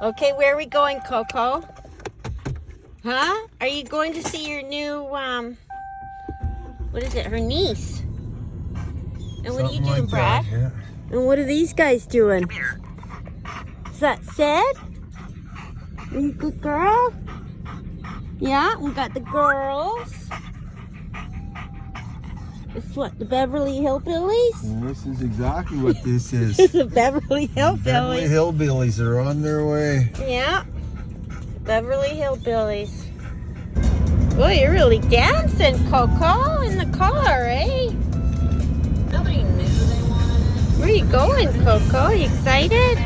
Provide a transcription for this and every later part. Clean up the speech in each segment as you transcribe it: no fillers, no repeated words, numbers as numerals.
Okay, where are we going, Coco? Huh? Are you going to see your new, what is it, her niece? And what are you doing, like Brad? that, yeah. And what are these guys doing? Is that Sid? Are you a good girl? Yeah, we got the girls. It's what, the Beverly Hillbillies? And this is exactly what this is. The Beverly Hillbillies. Beverly Hillbillies are on their way. Yeah, Beverly Hillbillies. Boy, you're really dancing, Coco, in the car, eh? Nobody knew they wanted. Where are you going, Coco? Are you excited?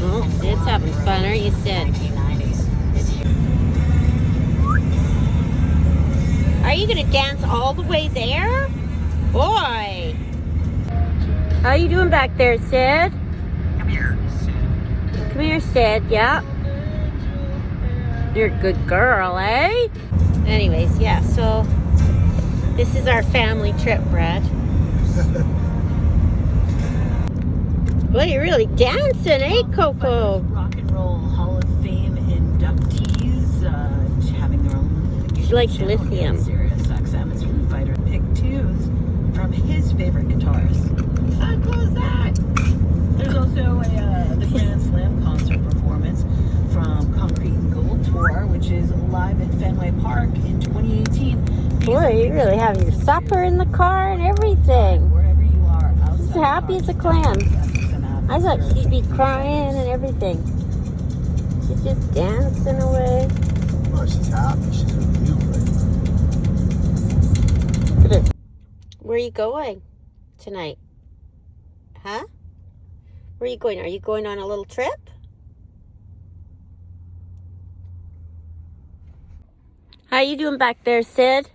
Oh, Sid's having fun, aren't you, Sid? Are you gonna dance all the way there? Boy! How you doing back there, Sid? Come here, Sid. Come here, Sid, yeah. You're a good girl, eh? Anyways, yeah, so this is our family trip, Brad. Boy, you're really dancing, eh, Coco? Rock and Roll Hall of Fame inductees having their own. She likes lithium. Sirius XM. It's Foo Fighter. Pick tunes from his favorite guitarist. How cool is that? There's also the Grand Slam concert performance from Concrete and Gold Tour, which is live at Fenway Park in 2018. Boy, you're really having your supper in the car and everything. Wherever you are, outside. She's happy as a clam. I thought she'd be crying and everything. She's just dancing away. Well, she's happy. She's with you right now. Where are you going tonight? Huh? Where are you going? Are you going on a little trip? How you doing back there, Sid?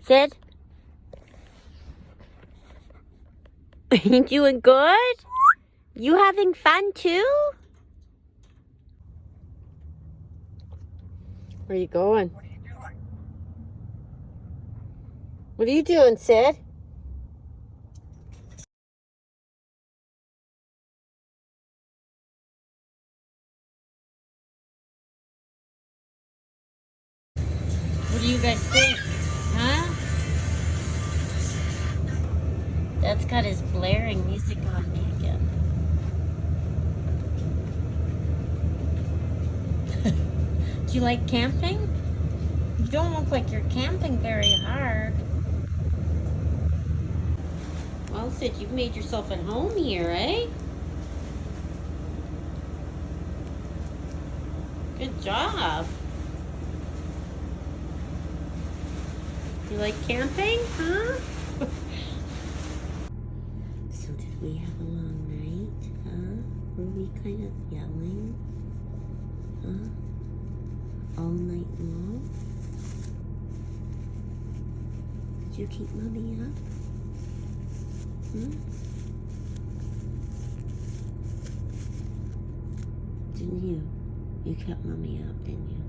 Sid? Are you doing good? You having fun too? Where are you going? What are you doing? What are you doing, Sid? What do you guys think? Huh? Dad's got his blaring music on me again. Do you like camping? You don't look like you're camping very hard. Well, Sid, you've made yourself at home here, eh? Good job. You like camping, huh? So did we have a long night, huh? Were we kind of yelling, huh? All night long? Did you keep Mommy up? Hmm? Didn't you? You kept Mommy up, didn't you?